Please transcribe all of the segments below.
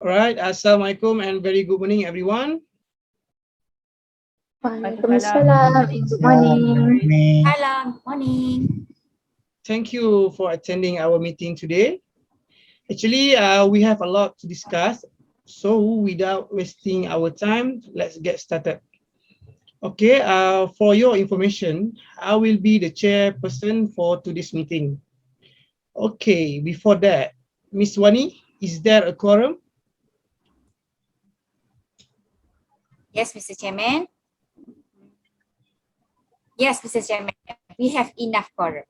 All right, Assalamualaikum and very good morning, everyone. Waalaikumsalam and good morning. Good morning. Thank you for attending our meeting today. Actually, we have a lot to discuss. So without wasting our time, let's get started. Okay, for your information, I will be the chairperson for today's meeting. Okay, before that, Miss Wani, is there a quorum? Yes, Mr. Chairman. Yes, Mr. Chairman. We have enough quorum.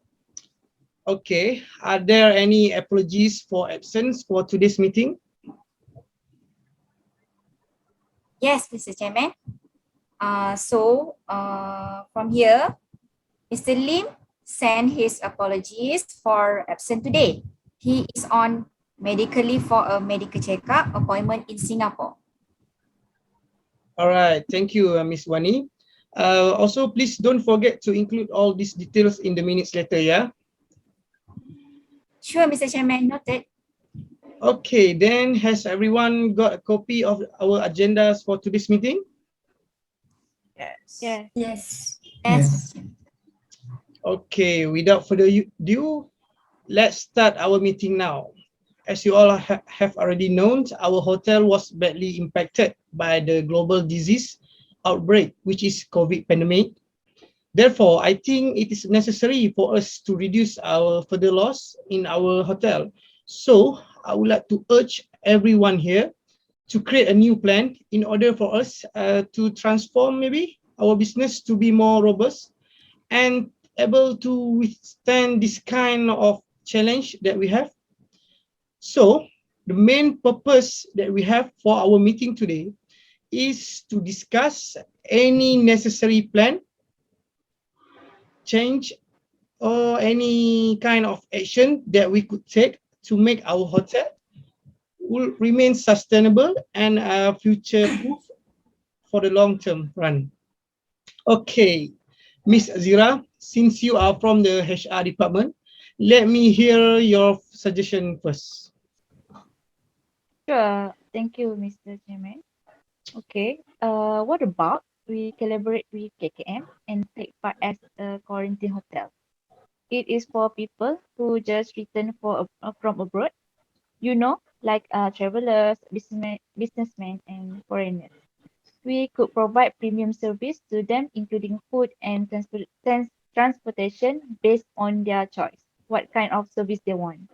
Okay, are there any apologies for absence for today's meeting? Yes, Mr. Chairman. From here, Mr. Lim sent his apologies for absent today. He is on medical leave for a medical checkup appointment in Singapore. All right, thank you, Miss Wani. Also, please don't forget to include all these details in the minutes later, yeah? Sure, Mr. Chairman, noted. Okay, then has everyone got a copy of our agendas for today's meeting? Yes. Yes. Yes. Okay, without further ado, let's start our meeting now. As you all have already known, our hotel was badly impacted by the global disease outbreak, which is COVID pandemic. Therefore, I think it is necessary for us to reduce our further loss in our hotel. So, I would like to urge everyone here to create a new plan in order for us to transform maybe our business to be more robust and able to withstand this kind of challenge that we have. So, the main purpose that we have for our meeting today is to discuss any necessary plan, change, or any kind of action that we could take to make our hotel will remain sustainable and future-proof for the long-term run. Okay, Miss Azira, since you are from the HR department, let me hear your suggestion first. Sure. Thank you, Mr. Chairman. Okay. What about we collaborate with KKM and take part as a quarantine hotel? It is for people who just returned from abroad, like travelers, businessmen, and foreigners. We could provide premium service to them, including food and transportation based on their choice, what kind of service they want.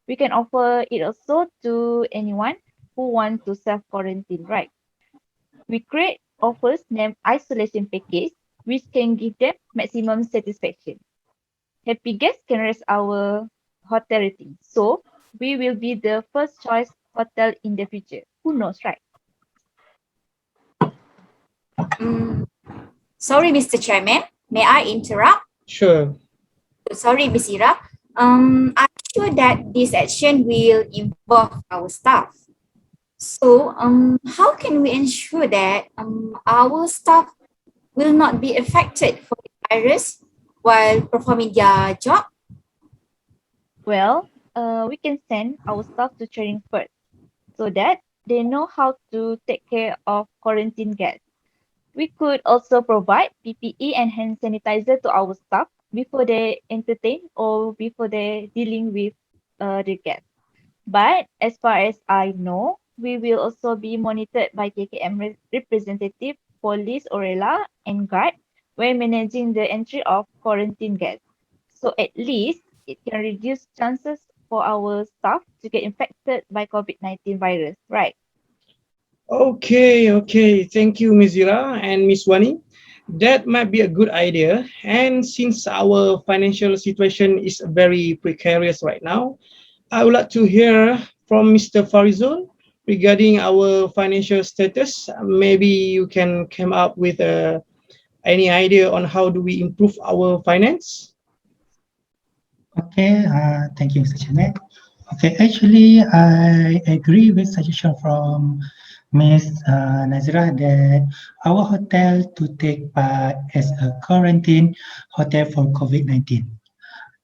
We can offer it also to anyone who wants to self-quarantine, right? We create offers named isolation package, which can give them maximum satisfaction. Happy guests can raise our hotel rating. So we will be the first choice hotel in the future. Who knows, right? Sorry, Mr. Chairman. May I interrupt? Sure. Sorry, Ms. Ira. I'm sure that this action will involve our staff. So, how can we ensure that our staff will not be affected for the virus while performing their job? Well, we can send our staff to training first so that they know how to take care of quarantine guests. We could also provide PPE and hand sanitizer to our staff before they entertain or before they're dealing with the guests. But as far as I know, we will also be monitored by KKM representative, police, Orela, and guard when managing the entry of quarantine guests. So at least it can reduce chances for our staff to get infected by COVID-19 virus, right? Okay. Thank you, Ms. Zira and Ms. Wani. That might be a good idea. And since our financial situation is very precarious right now, I would like to hear from Mr. Farizul regarding our financial status. Maybe you can come up with any idea on how do we improve our finance? Okay, thank you, Mr. Chairman. Okay, actually, I agree with suggestion from Miss Nazira, that our hotel to take part as a quarantine hotel for COVID-19.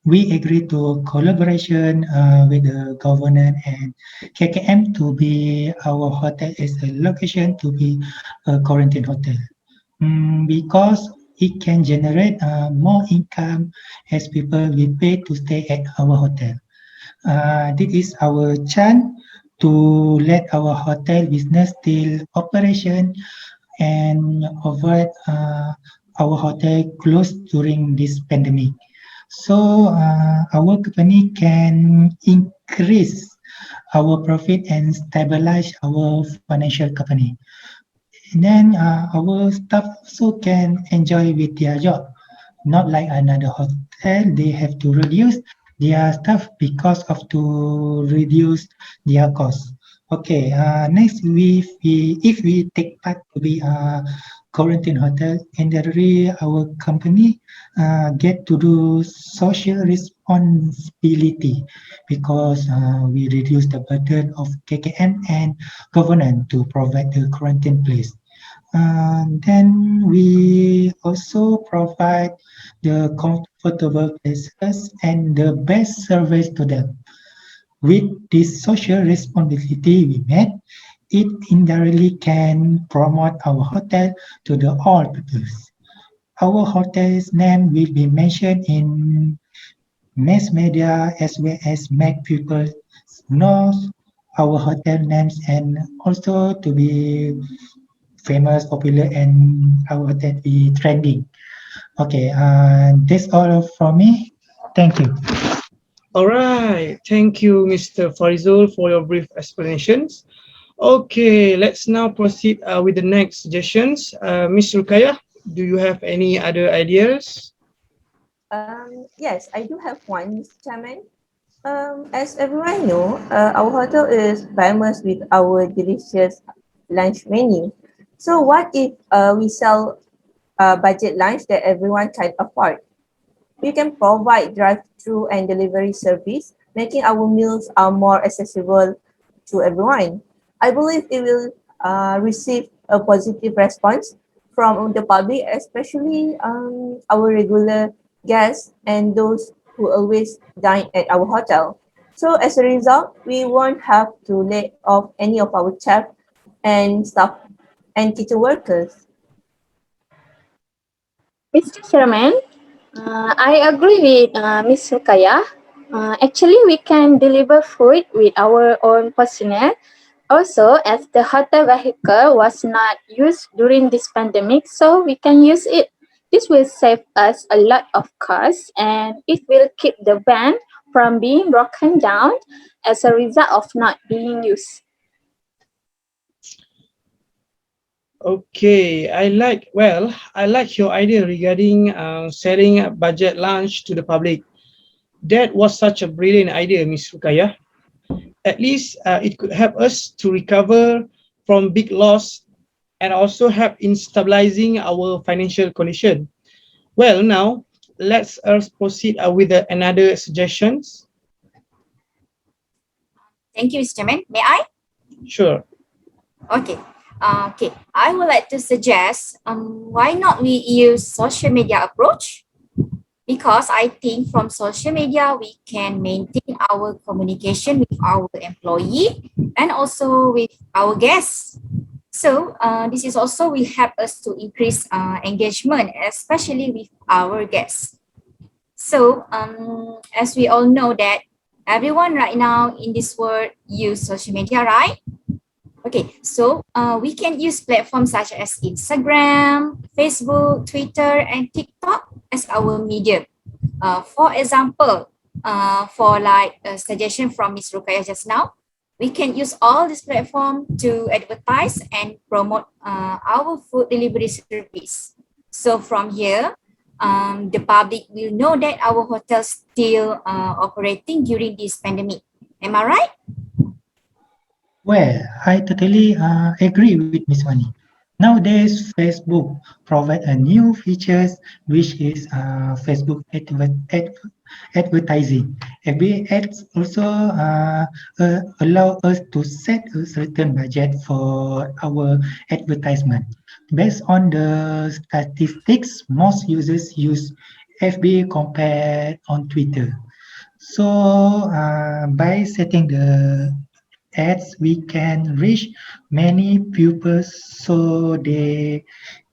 We agree to collaboration with the government and KKM to be our hotel as a location to be a quarantine hotel. Because it can generate more income as people will pay to stay at our hotel. This is our chance to let our hotel business still operation and avoid our hotel close during this pandemic. So our company can increase our profit and stabilize our financial company. And then our staff also can enjoy with their job, not like another hotel. They have to reduce their staff because of to reduce their cost. Okay, next if we take part to be a quarantine hotel, and our company get to do social responsibility because we reduce the burden of KKM and government to provide the quarantine place. Then we also provide the comfortable places and the best service to them. With this social responsibility we made, it indirectly can promote our hotel to the all people. Our hotel's name will be mentioned in mass media as well as make people know our hotel names and also to be famous, popular, and our hotel be trending. Okay, that's all from me. Thank you. All right. Thank you, Mr. Farizul, for your brief explanations. Okay, let's now proceed with the next suggestions. Ms. Rukaya, do you have any other ideas? Yes, I do have one, Mr. Chairman. As everyone know, our hotel is famous with our delicious lunch menu. So what if we sell budget lunch that everyone can afford? We can provide drive-through and delivery service, making our meals more accessible to everyone. I believe it will receive a positive response from the public, especially our regular guests and those who always dine at our hotel. So as a result, we won't have to lay off any of our chef and staff and kitchen workers. Mr. Chairman, I agree with Ms. Rukaya. Actually, we can deliver food with our own personnel. Also, as the hotel vehicle was not used during this pandemic, so we can use it. This will save us a lot of costs and it will keep the van from being broken down as a result of not being used. Okay, I like your idea regarding selling a budget lunch to the public. That was such a brilliant idea, Ms. Rukaya. At least it could help us to recover from big loss and also help in stabilizing our financial condition. Well, now let's proceed with another suggestions. Thank you, Mr. Chairman. May I? Sure. Okay. Okay. I would like to suggest why not we use social media approach? Because I think from social media we can maintain our communication with our employee and also with our guests. So this is also will help us to increase engagement, especially with our guests. So as we all know that everyone right now in this world use social media, right? Okay, so we can use platforms such as Instagram, Facebook, Twitter, and TikTok as our medium. For example, for like a suggestion from Ms. Rukaya just now, we can use all this platform to advertise and promote our food delivery service. So from here, the public will know that our hotel still operating during this pandemic. Am I right? Well, I totally agree with Miss Wani. Nowadays, Facebook provide a new features which is Facebook advertising. FB ads also allow us to set a certain budget for our advertisement. Based on the statistics, most users use FB compared on Twitter. So by setting the ads, we can reach many pupils so they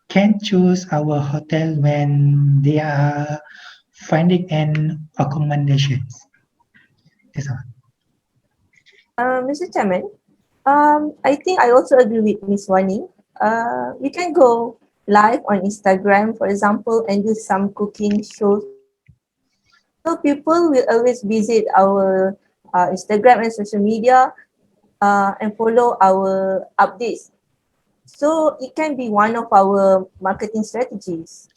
can choose our hotel when they are finding an accommodations. That's all. Mr. Chairman, I think I also agree with Miss Wani. We can go live on Instagram, for example, and do some cooking shows. So people will always visit our Instagram and social media and follow our updates. So it can be one of our marketing strategies.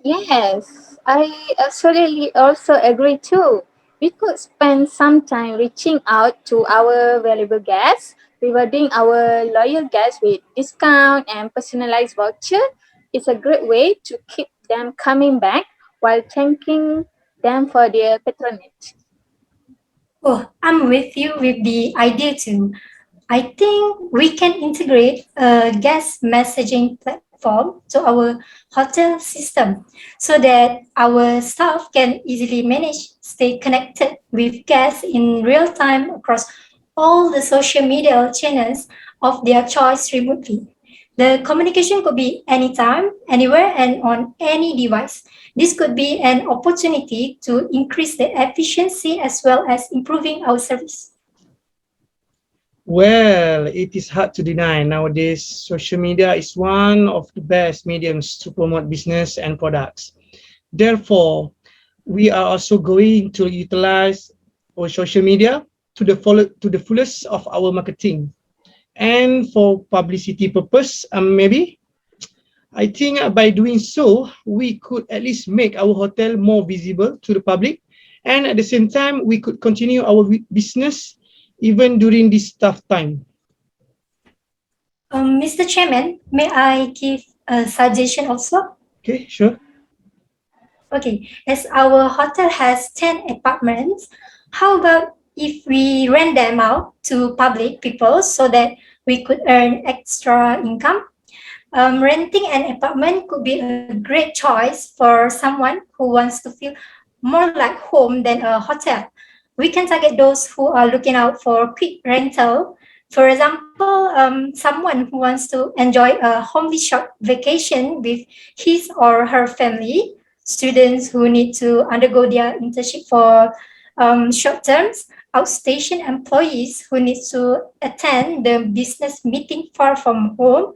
Yes, I absolutely also agree too. We could spend some time reaching out to our valuable guests, rewarding our loyal guests with discount and personalized voucher. It's a great way to keep them coming back while thanking them for their patronage. Oh, I'm with you with the idea too. I think we can integrate a guest messaging platform to our hotel system so that our staff can easily manage, stay connected with guests in real time across all the social media channels of their choice remotely. The communication could be anytime, anywhere, and on any device. This could be an opportunity to increase the efficiency as well as improving our service. Well, it is hard to deny nowadays social media is one of the best mediums to promote business and products. Therefore, we are also going to utilize our social media to the fullest of our marketing. And for publicity purpose, maybe I think by doing so, we could at least make our hotel more visible to the public, and at the same time, we could continue our business even during this tough time. Mr. Chairman, may I give a suggestion also? Okay, sure. Okay, as our hotel has 10 apartments, how about if we rent them out to public people so that we could earn extra income? Renting an apartment could be a great choice for someone who wants to feel more like home than a hotel. We can target those who are looking out for quick rental. For example, someone who wants to enjoy a homely short vacation with his or her family, students who need to undergo their internship for short terms, outstation employees who need to attend the business meeting far from home,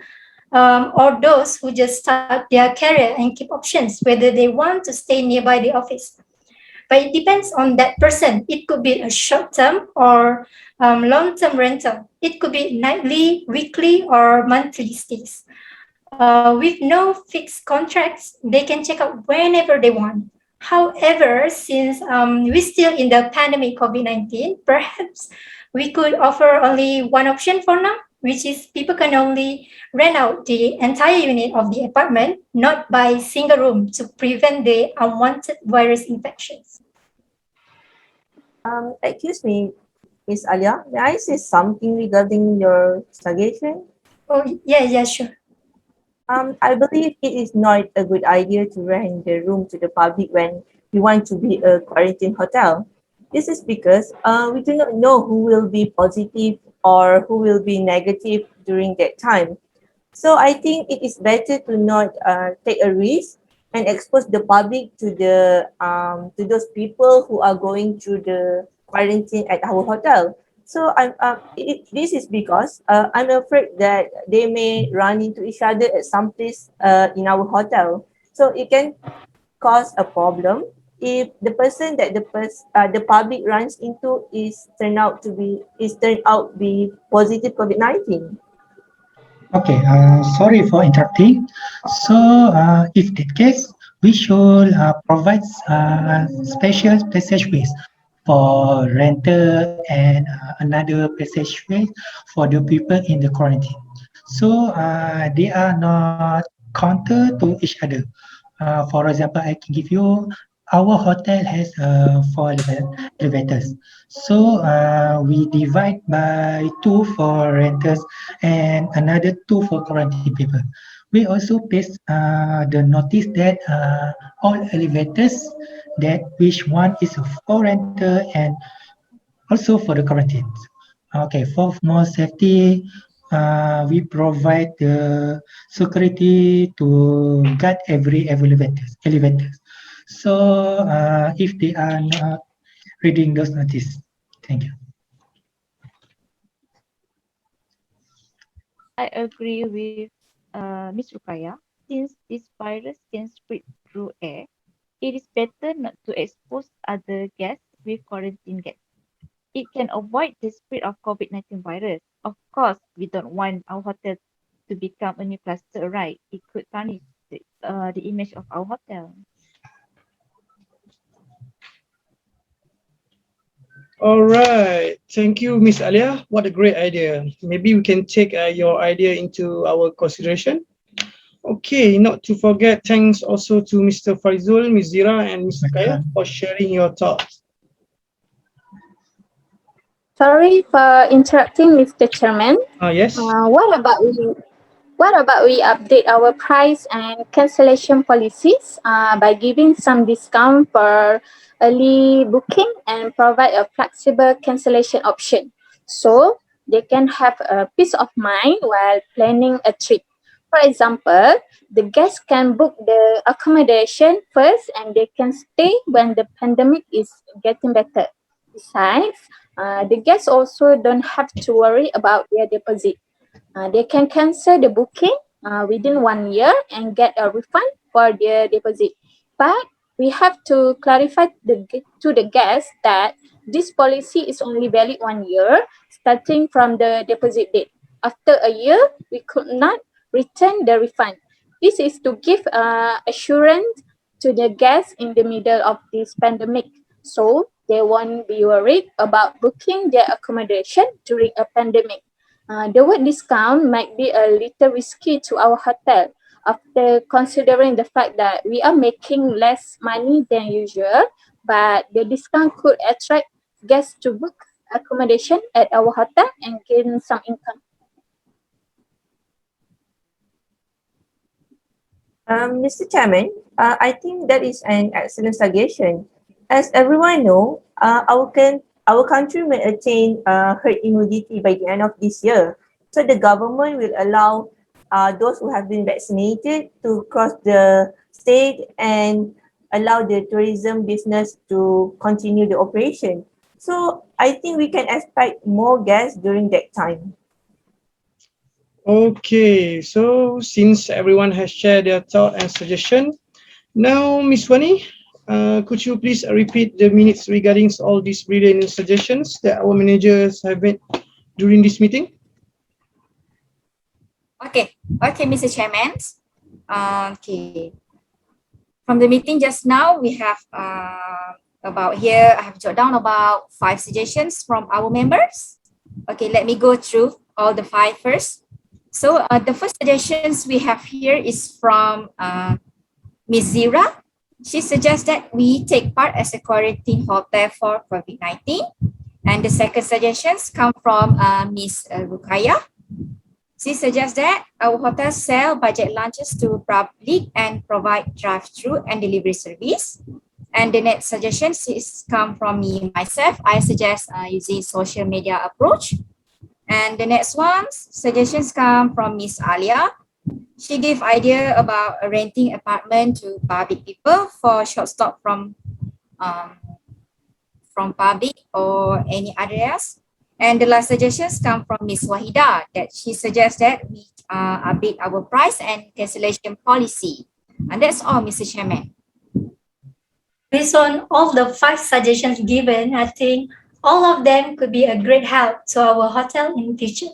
or those who just start their career and keep options whether they want to stay nearby the office. But it depends on that person. It could be a short term or long term rental. It could be nightly, weekly, or monthly stays. With no fixed contracts, they can check out whenever they want. However, since we're still in the pandemic COVID-19, perhaps we could offer only one option for now, which is people can only rent out the entire unit of the apartment, not buy single room to prevent the unwanted virus infections. Excuse me, Miss Alia, may I say something regarding your suggestion? Oh, yeah, sure. I believe it is not a good idea to rent the room to the public when we want to be a quarantine hotel. This is because we do not know who will be positive or who will be negative during that time. So I think it is better to not take a risk and expose the public to those people who are going through the quarantine at our hotel. So this is because I'm afraid that they may run into each other at some place in our hotel. So it can cause a problem if the person that the public runs into turned out to be positive COVID-19. Okay, sorry for interrupting. So, if that case, we should provide special passageways for renter and another passageway for the people in the quarantine. So, they are not counter to each other. For example, I can give you our hotel has 4 elevators. So we divide by 2 for renters and another 2 for quarantine people. We also paste the notice that all elevators that which one is for renter and also for the quarantines. Okay, for more safety, we provide the security to guard every elevators. So if they are not reading those notice, thank you. I agree with Ms. Rukaya. Since this virus can spread through air, it is better not to expose other guests with quarantine guests. It can avoid the spread of COVID-19 virus. Of course, we don't want our hotel to become a new cluster, right? It could tarnish the image of our hotel. All right. Thank you, Miss Alia. What a great idea. Maybe we can take your idea into our consideration. Okay, not to forget, thanks also to Mr. Faizul, Ms. Zira, and Mr. Kaya for sharing your thoughts. Sorry for interrupting, Mr. Chairman. Yes. What about we update our price and cancellation policies by giving some discount for early booking and provide a flexible cancellation option so they can have a peace of mind while planning a trip. For example, the guests can book the accommodation first and they can stay when the pandemic is getting better. Besides, the guests also don't have to worry about their deposit. They can cancel the booking within 1 year and get a refund for their deposit. But we have to clarify to the guests that this policy is only valid 1 year, starting from the deposit date. After a year, we could not return the refund. This is to give assurance to the guests in the middle of this pandemic, so they won't be worried about booking their accommodation during a pandemic. The word discount might be a little risky to our hotel after considering the fact that we are making less money than usual, but the discount could attract guests to book accommodation at our hotel and gain some income. Mr. Chairman, I think that is an excellent suggestion. As everyone know, our country may attain herd immunity by the end of this year. So the government will allow those who have been vaccinated to cross the state and allow the tourism business to continue the operation. So I think we can expect more guests during that time. Okay, so since everyone has shared their thought and suggestion, now Ms. Wani, could you please repeat the minutes regarding all these brilliant suggestions that our managers have made during this meeting? Okay, Mr. Chairman. Okay. From the meeting just now, we have I have jotted down about 5 suggestions from our members. Okay, let me go through all the 5 first. So the first suggestions we have here is from Ms. Zira. She suggests that we take part as a quarantine hotel for COVID-19. And the second suggestions come from Ms. Rukaya. She suggests that our hotel sell budget lunches to public and provide drive-through and delivery service. And the next suggestions is come from me myself. I suggest using social media approach. And the next one's suggestions come from Miss Alia. She gave idea about renting apartment to public people for short stop from public or any others. And the last suggestions come from Miss Wahida, that she suggests that we update our price and cancellation policy. And that's all, Mr. Chairman. Based on all the 5 suggestions given, I think all of them could be a great help to our hotel in the future.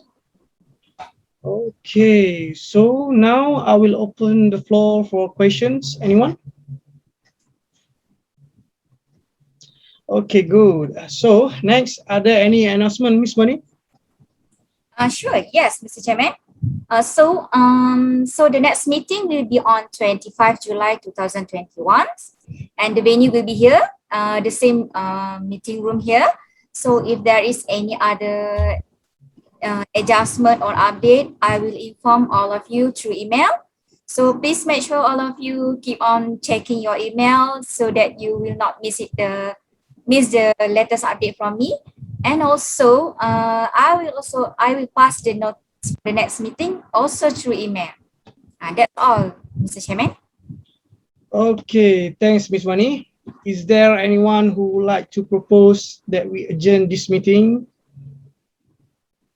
Okay, so now I will open the floor for questions. Anyone? Okay, good. So next, are there any announcement, Ms. Wani? Sure, yes, Mr. Chairman. So the next meeting will be on 25 July 2021, and the venue will be here, the same meeting room here. So if there is any other adjustment or update, I will inform all of you through email. So please make sure all of you keep on checking your email so that you will not miss the latest update from me. And also, I will pass the notes for the next meeting also through email. That's all, Mr. Chairman. Okay, thanks, Ms. Wani. Is there anyone who would like to propose that we adjourn this meeting?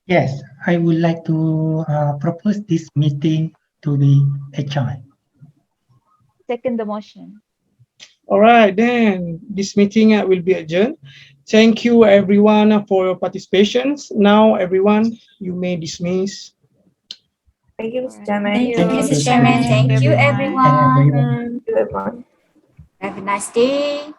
Yes, I would like to propose this meeting to be adjourned. Second the motion. All right, then this meeting will be adjourned. Thank you, everyone, for your participation. Now, everyone, you may dismiss. Thank you, Mr. Alright. Chairman. Thank you, Thank you, Mr. Mr. Chairman. Chairman. Thank you, everyone. everyone. Everyone. Thank you, everyone. Have a nice day.